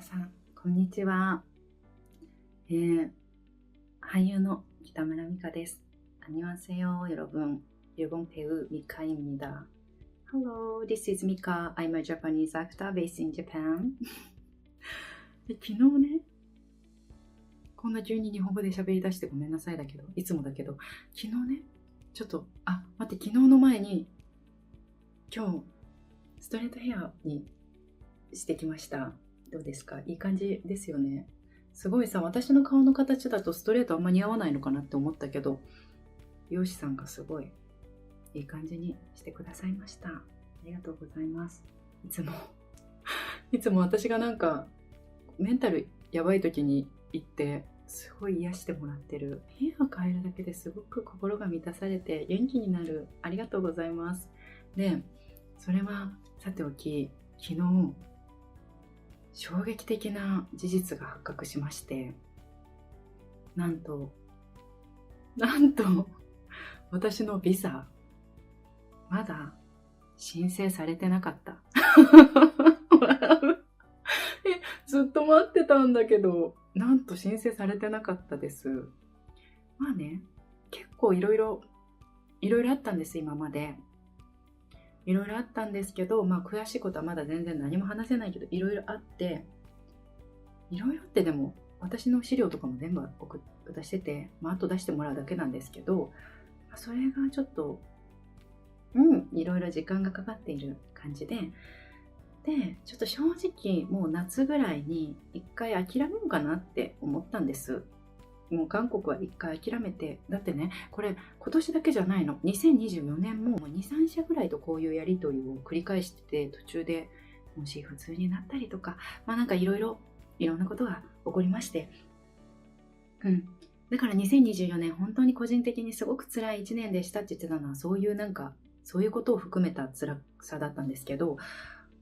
さん、こんにちは。俳優の北村美香です。안녕하세요, 여러분. 일본 배우 미카입니다. Hello, this is Mika. I'm a Japanese actor based in Japan. 昨日ね、こんな急に日本語で喋り出してごめんなさいだけど、いつもだけど、昨日ね、ちょっと、待って、昨日の前に、今日、ストレートヘアにしてきました。どうですか？いい感じですよね。すごいさ、私の顔の形だとストレートあんま似合わないのかなって思ったけど、美容師さんがすごいいい感じにしてくださいました。ありがとうございます。いつも私がなんかメンタルやばい時に行ってすごい癒してもらってる。部屋を変えるだけですごく心が満たされて元気になる。ありがとうございます。で、それはさておき、昨日衝撃的な事実が発覚しまして、なんと私のビザまだ申請されてなかったずっと待ってたんだけど、なんと申請されてなかったです。まあね、結構いろいろあったんです。今までいろいろあったんですけど、詳しいことはまだ全然何も話せないけど、いろいろあってでも私の資料とかも全部出してて、あと出してもらうだけなんですけど、それがちょっといろいろ時間がかかっている感じで、ちょっと正直もう夏ぐらいに一回諦めようかなって思ったんです。もう韓国は一回諦めて、だってね、これ今年だけじゃないの。2024年も2、3社ぐらいとこういうやり取りを繰り返してて、途中でもし普通になったりとか、なんかいろんなことが起こりまして、だから2024年本当に個人的にすごく辛い1年でしたって言ってたのは、そういうことを含めた辛さだったんですけど、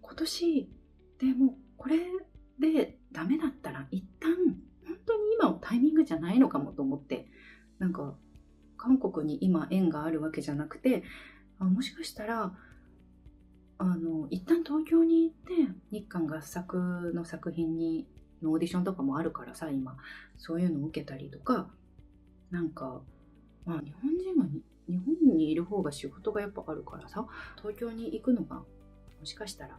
今年でもこれでダメだったら一旦本当に今のタイミングじゃないのかもと思って、なんか韓国に今縁があるわけじゃなくて、もしかしたら一旦東京に行って日韓合作の作品のオーディションとかもあるからさ、今そういうのを受けたりとか、なんか日本人は日本にいる方が仕事がやっぱあるからさ、東京に行くのがもしかしたら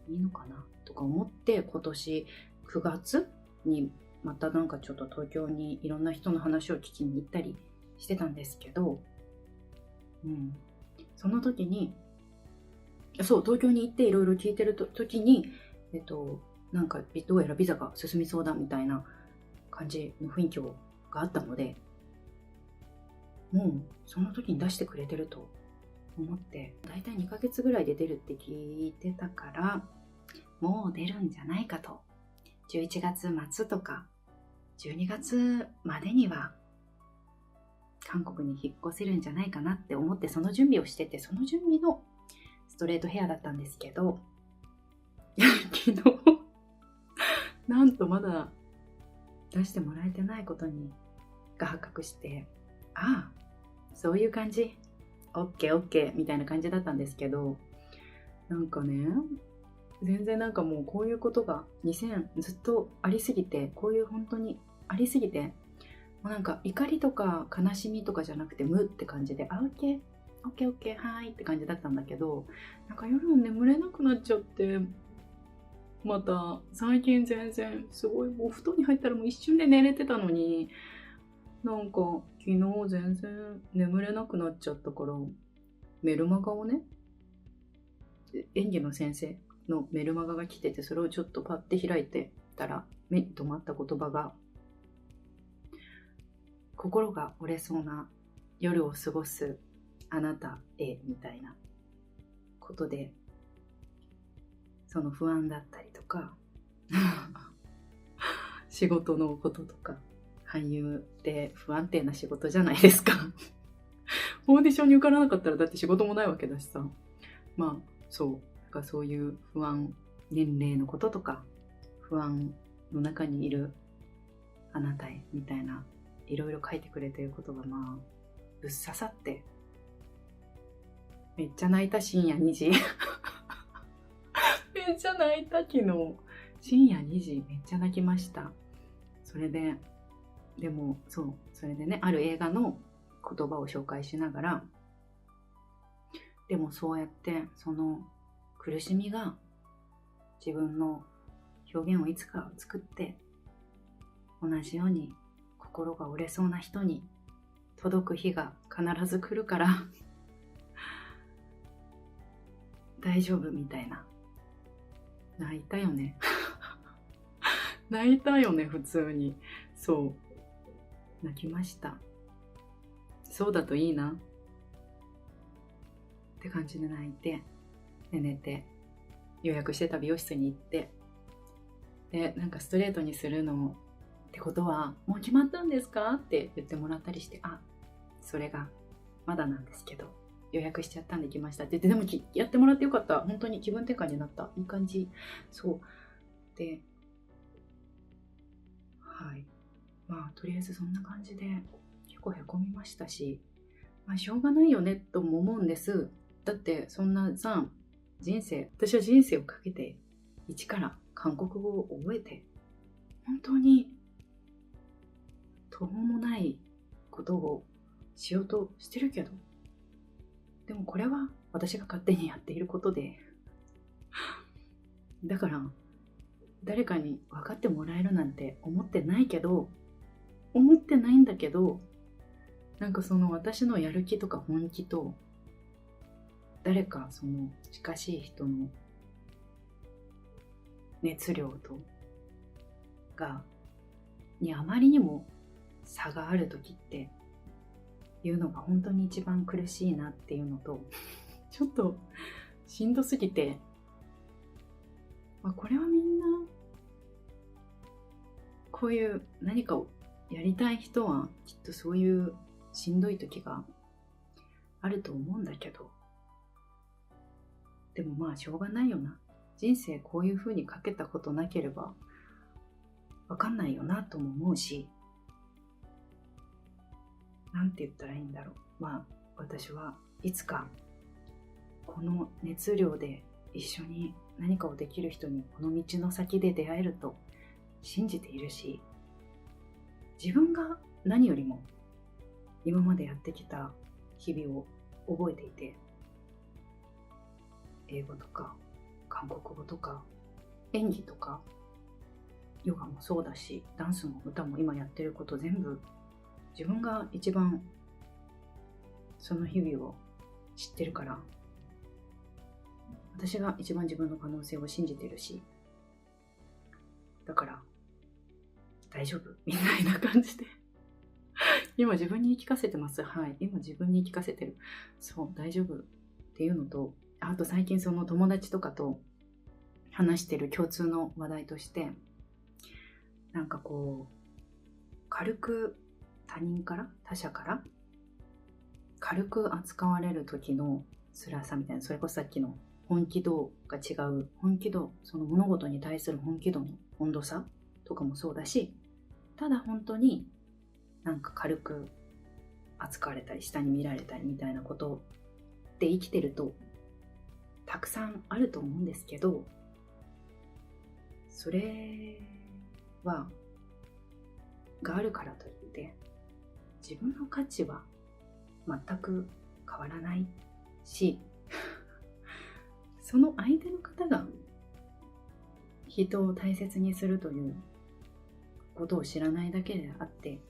いいのかなとか思って、今年9月にまたなんかちょっと東京にいろんな人の話を聞きに行ったりしてたんですけど、その時に東京に行っていろいろ聞いてる時になんかどうやらビザが進みそうだみたいな感じの雰囲気があったので、もうその時に出してくれてると思って、だいたい2ヶ月ぐらいで出るって聞いてたから、もう出るんじゃないかと。11月末とか12月までには韓国に引っ越せるんじゃないかなって思って、その準備をしてて、その準備のストレートヘアだったんですけど、昨日なんとまだ出してもらえてないことが発覚して、そういう感じ、オッケーみたいな感じだったんですけど、なんかね、全然なんかもうこういうことがずっとありすぎて、こういう本当にありすぎて、もうなんか怒りとか悲しみとかじゃなくて無って感じで、オッケーはいって感じだったんだけど、なんか夜も眠れなくなっちゃって、また最近全然すごいお布団に入ったらもう一瞬で寝れてたのに、なんか昨日全然眠れなくなっちゃったから、メルマガをね、演技の先生のメルマガが来てて、それをちょっとパッて開いてたら、目に留まった言葉が、心が折れそうな夜を過ごすあなたへみたいなことで、その不安だったりとか仕事のこととか、俳優って不安定な仕事じゃないですかオーディションに受からなかったらだって仕事もないわけだしさ、そういう不安、年齢のこととか不安の中にいるあなたへみたいな、いろいろ書いてくれてることがぶっ刺さって、めっちゃ泣いた深夜2時めっちゃ泣いた昨日。深夜2時めっちゃ泣きました。それで、でもそれでね、ある映画の言葉を紹介しながら、でもそうやってその苦しみが自分の表現をいつか作って、同じように心が折れそうな人に届く日が必ず来るから大丈夫みたいな。泣いたよね泣いたよね、普通に。泣きました。そうだといいなって感じで泣いて、で寝て、予約してた美容室に行って、でなんかストレートにするのってことはもう決まったんですかって言ってもらったりして、それがまだなんですけど予約しちゃったんで来ましたって言って、でもやってもらってよかった。本当に気分転換になった。いい感じ。で、とりあえずそんな感じで結構へこみましたし、しょうがないよねとも思うんです。だってそんなさ、私は人生をかけて一から韓国語を覚えて、本当に途方もないことをしようとしてるけど、でもこれは私が勝手にやっていることでだから誰かに分かってもらえるなんて思ってないんだけど、なんかその私のやる気とか本気と、誰かその近しい人の熱量にあまりにも差がある時っていうのが本当に一番苦しいなっていうのと、ちょっとしんどすぎて、これはみんなこういう何かをやりたい人はきっとそういうしんどい時があると思うんだけど、でもしょうがないよな。人生こういう風にかけたことなければわかんないよなとも思うし、なんて言ったらいいんだろう。私はいつかこの熱量で一緒に何かをできる人にこの道の先で出会えると信じているし、自分が何よりも今までやってきた日々を覚えていて、英語とか韓国語とか演技とかヨガもそうだし、ダンスも歌も今やってること全部自分が一番その日々を知ってるから、私が一番自分の可能性を信じてるし、だから大丈夫みたいな感じで今自分に言い聞かせてます。今自分に言い聞かせてる。大丈夫っていうのと、あと最近その友達とかと話してる共通の話題として、なんかこう軽く他者から軽く扱われる時の辛さみたいな、それこそさっきの本気度が違う、その物事に対する本気度の温度差とかもそうだし、ただ本当になんか軽く扱われたり下に見られたりみたいなことで生きてるとたくさんあると思うんですけど、それがあるからといって自分の価値は全く変わらないしその相手の方が人を大切にするということを知らないだけであって、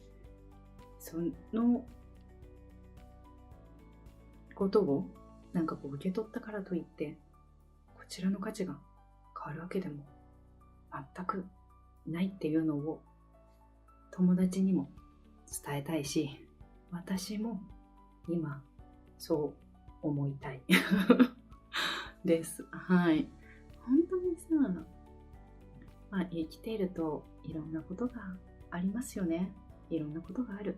そのことをなんかこう受け取ったからといってこちらの価値が変わるわけでも全くないっていうのを友達にも伝えたいし、私も今そう思いたいです。本当にさ、生きているといろんなことがありますよね。いろんなことがある。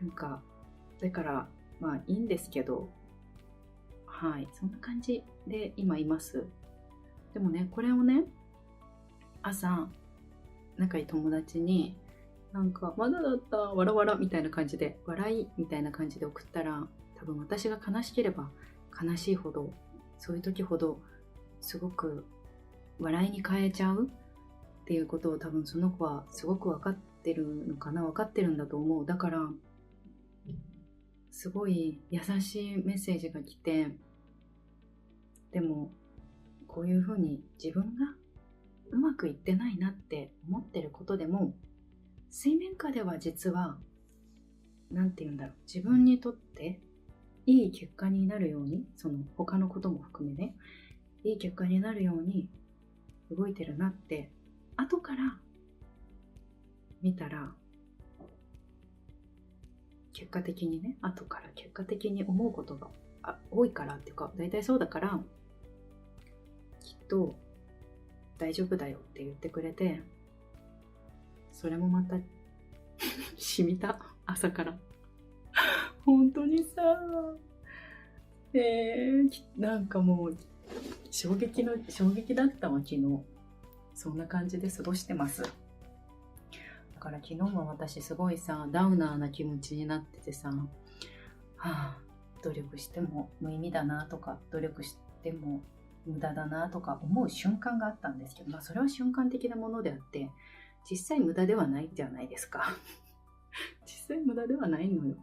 なんかだからいいんですけど、そんな感じで今います。でもね、これをね、朝仲いい友達になんかまだだったわらわらみたいな感じで、笑いみたいな感じで送ったら、多分私が悲しければ悲しいほど、そういう時ほどすごく笑いに変えちゃうっっていうことを多分その子はすごく分かってるのかな、分かってるんだと思う。だからすごい優しいメッセージが来て、でもこういうふうに自分がうまくいってないなって思ってることでも、水面下では実はなんて言うんだろう、自分にとっていい結果になるように、その他のことも含めね、いい結果になるように動いてるなって後から見たら、結果的にね、後から結果的に思うことが多いからっていうか、大体そうだから、きっと大丈夫だよって言ってくれて、それもまた染みた、朝から本当にさ、なんかもう衝撃だったわ。昨日そんな感じで過ごしてます。だから昨日も私すごいさ、ダウナーな気持ちになっててさ、努力しても無意味だなとか、努力しても無駄だなとか思う瞬間があったんですけど、それは瞬間的なものであって実際無駄ではないじゃないですか実際無駄ではないのよ。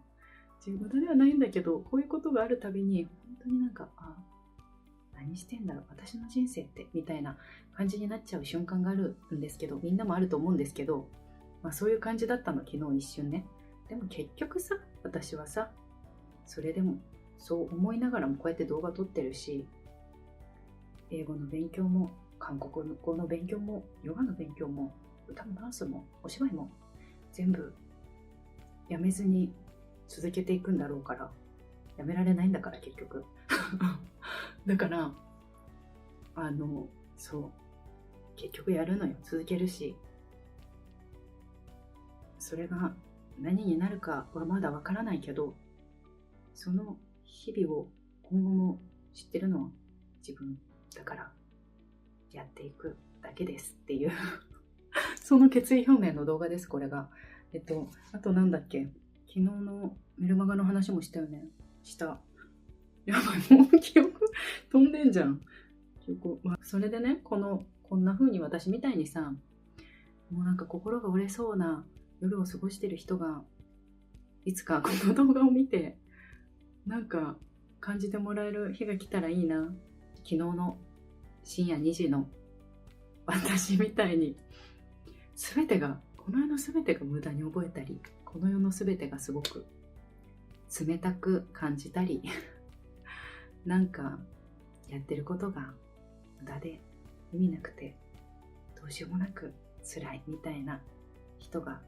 無駄ではないんだけど、こういうことがあるたびに本当になんか、何してんだろう私の人生ってみたいな感じになっちゃう瞬間があるんですけど、みんなもあると思うんですけど、そういう感じだったの、昨日一瞬ね。でも結局さ、私はさ、それでもそう思いながらもこうやって動画撮ってるし、英語の勉強も韓国語の勉強もヨガの勉強も歌もダンスもお芝居も全部やめずに続けていくんだろうから、やめられないんだから結局だからそう結局やるのよ、続けるし、それが何になるかはまだわからないけど、その日々を今後も知ってるのは自分だからやっていくだけですっていうその決意表明の動画です、これが。あとなんだっけ、昨日のメルマガの話もしたよね。した。やばい、もう記憶飛んでんじゃん。それでね、こんな風に私みたいにさ、もうなんか心が折れそうな夜を過ごしてる人がいつかこの動画を見てなんか感じてもらえる日が来たらいいな。昨日の深夜2時の私みたいにこの世の全てが無駄に覚えたり、この世の全てがすごく冷たく感じたりなんかやってることが無駄で意味なくてどうしようもなく辛いみたいな人が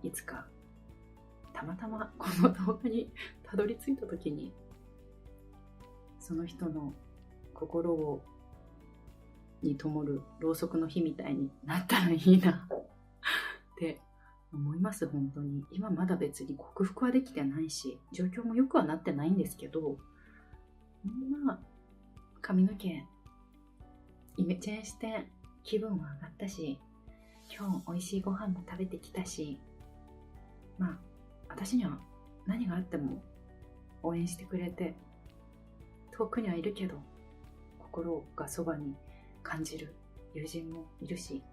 いつかたまたまこの動画にたどり着いた時に、その人の心に灯るろうそくの火みたいになったらいいなって思います。本当に今まだ別に克服はできてないし、状況も良くはなってないんですけど、髪の毛イメチェンして気分は上がったし、今日美味しいご飯も食べてきたし、私には何があっても応援してくれて、遠くにはいるけど心がそばに感じる友人もいるし、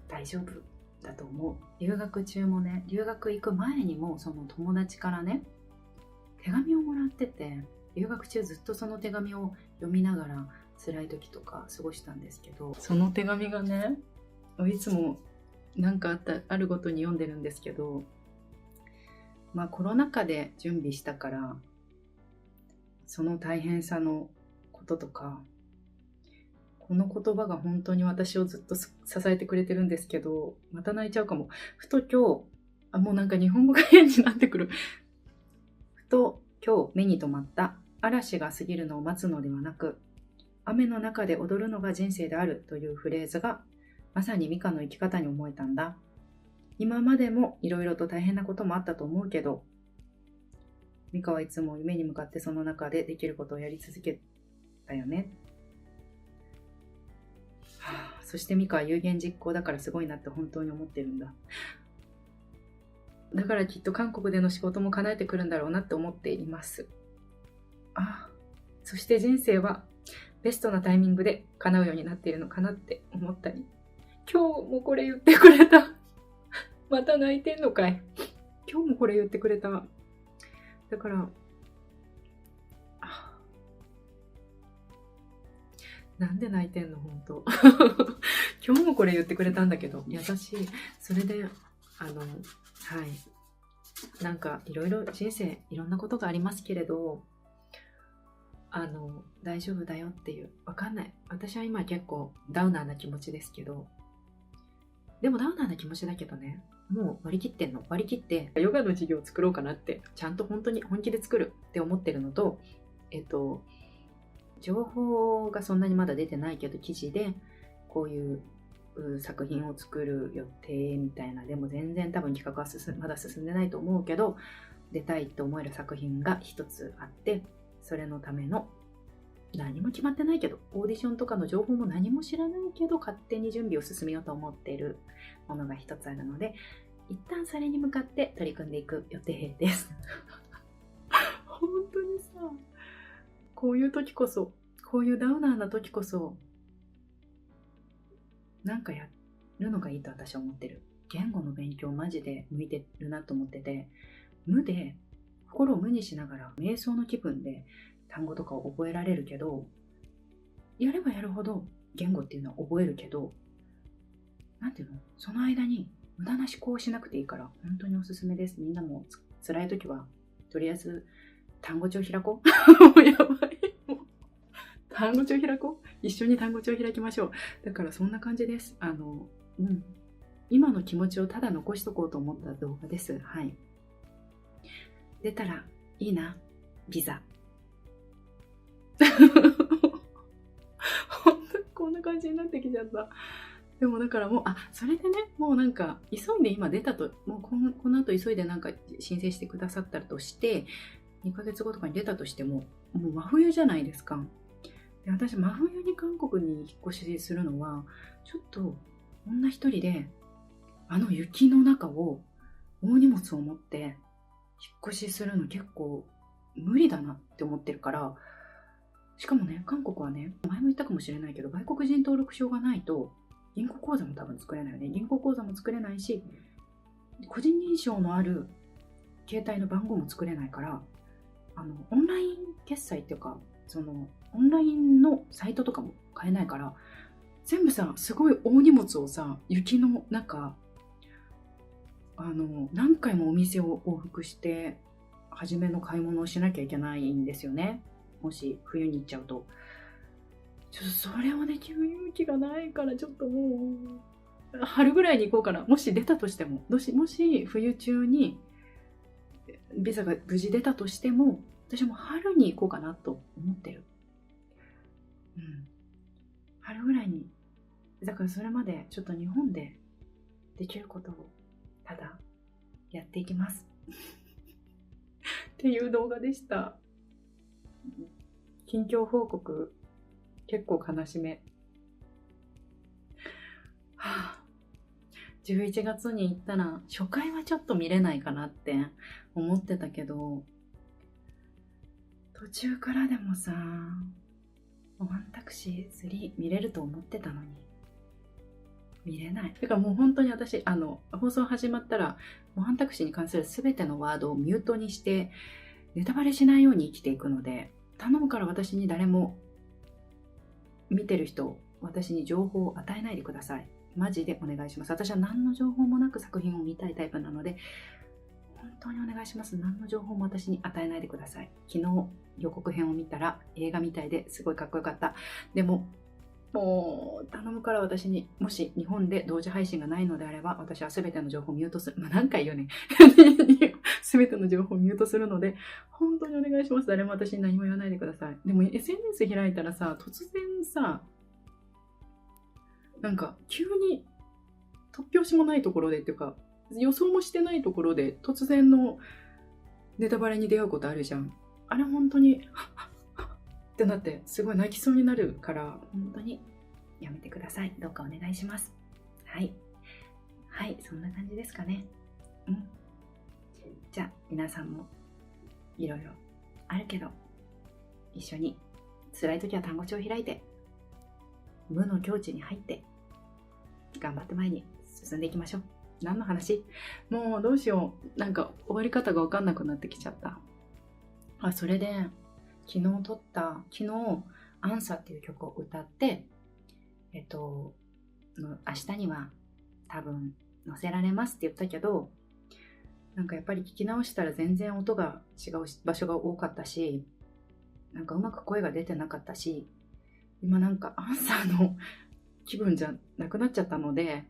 大丈夫だと思う。留学中もね、留学行く前にもその友達からね、手紙をもらってて、留学中ずっとその手紙を読みながら辛い時とか過ごしたんですけど、その手紙がね、いつも何かあるごとに読んでるんですけど、コロナ禍で準備したからその大変さのこととか、この言葉が本当に私をずっと支えてくれてるんですけど、また泣いちゃうかも。ふと今日、もうなんか日本語が変になってくる。ふと今日目に留まった。嵐が過ぎるのを待つのではなく、雨の中で踊るのが人生であるというフレーズがまさにミカの生き方に思えたんだ。今までもいろいろと大変なこともあったと思うけど、ミカはいつも夢に向かってその中でできることをやり続けたよね。そしてミカは有言実行だからすごいなって本当に思ってるんだ。だからきっと韓国での仕事も叶えてくるんだろうなって思っています。そして人生はベストなタイミングで叶うようになっているのかなって思ったり、今日もこれ言ってくれた。また泣いてんのかい。今日もこれ言ってくれた。だから、なんで泣いてんの本当。今日もこれ言ってくれたんだけど、優しい。それで、はい。なんかいろいろ人生いろんなことがありますけれど、大丈夫だよっていう、わかんない。私は今結構ダウナーな気持ちですけど、でもダウナーな気持ちだけどね、もう割り切ってんの。割り切ってヨガの授業を作ろうかなって、ちゃんと本当に本気で作るって思ってるのと、情報がそんなにまだ出てないけど、記事でこういう作品を作る予定みたいな、でも全然多分企画はまだ進んでないと思うけど、出たいと思える作品が一つあって、それのための何も決まってないけど、オーディションとかの情報も何も知らないけど、勝手に準備を進めようと思っているものが一つあるので、一旦それに向かって取り組んでいく予定です。本当にさ、こういう時こそ、こういうダウナーな時こそ、なんかやるのがいいと私は思ってる。言語の勉強マジで向いてるなと思ってて、心を無にしながら瞑想の気分で単語とかを覚えられるけど、やればやるほど言語っていうのは覚えるけど、なんていうの、その間に無駄な思考をしなくていいから本当におすすめです。みんなも辛い時はとりあえず単語帳開こう。やばい。単語帳開こう。一緒に単語帳開きましょう。だからそんな感じです。今の気持ちをただ残しとこうと思った動画です。はい。出たらいいな、ビザ。本当にこんな感じになってきちゃった。でもだからもう、それでね、もうなんか、急いで今出たと、もうこの後急いでなんか申請してくださったとして、2ヶ月後とかに出たとしても、もう真冬じゃないですか。で、私、真冬に韓国に引っ越しするのは、ちょっと、女一人で、雪の中を大荷物を持って、引っ越しするの結構無理だなって思ってるから、しかもね、韓国はね、前も言ったかもしれないけど、外国人登録証がないと、銀行口座も多分作れないよね。銀行口座も作れないし、個人認証のある携帯の番号も作れないから、オンライン決済っていうか、オンラインのサイトとかも買えないから、全部さ、すごい大荷物をさ、雪の中、何回もお店を往復して、初めの買い物をしなきゃいけないんですよね。もし冬に行っちゃうと。ちょっとそれをできる勇気がないから、ちょっともう、春ぐらいに行こうかな。もし出たとしても、もし冬中にビザが無事出たとしても、私も春に行こうかなと思ってる。春ぐらいに。だからそれまでちょっと日本でできることをただやっていきます。っていう動画でした。近況報告、結構悲しめ。11月に行ったら初回はちょっと見れないかなって思ってたけど、途中からでもさ、ワンタクシー3見れると思ってたのに見れない。だからもう本当に私、放送始まったらワンタクシーに関する全てのワードをミュートにしてネタバレしないように生きていくので、頼むから私に誰も見てる人、私に情報を与えないでください。マジでお願いします。私は何の情報もなく作品を見たいタイプなので、本当にお願いします。何の情報も私に与えないでください。昨日予告編を見たら映画みたいですごいかっこよかった。でも、もう頼むから私に、もし日本で同時配信がないのであれば、私は全ての情報をミュートする。何回言うね。全ての情報をミュートするので、本当にお願いします。誰も私に何も言わないでください。でも SNS 開いたらさ、突然さ、なんか急に突拍子もないところでっていうか、予想もしてないところで突然のネタバレに出会うことあるじゃん。あれ本当にってなってすごい泣きそうになるから、本当にやめてください。どうかお願いします。はいはい、そんな感じですかね。じゃあ皆さんもいろいろあるけど一緒に辛い時は単語帳を開いて、無の境地に入って、頑張って前に進んでいきましょう。何の話？もうどうしよう。なんか終わり方が分かんなくなってきちゃった。それで、昨日、アンサーっていう曲を歌って、明日には多分載せられますって言ったけど、なんかやっぱり聞き直したら全然音が違う場所が多かったし、なんかうまく声が出てなかったし、今なんかアンサーの気分じゃなくなっちゃったので、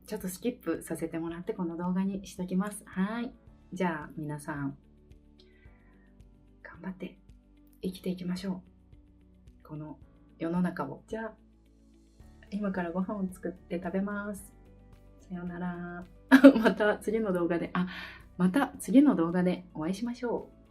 ちょっとスキップさせてもらってこの動画にしときます。はい。じゃあ皆さん、頑張って生きていきましょう。この世の中を。じゃあ、今からご飯を作って食べます。さようなら。また次の動画でお会いしましょう。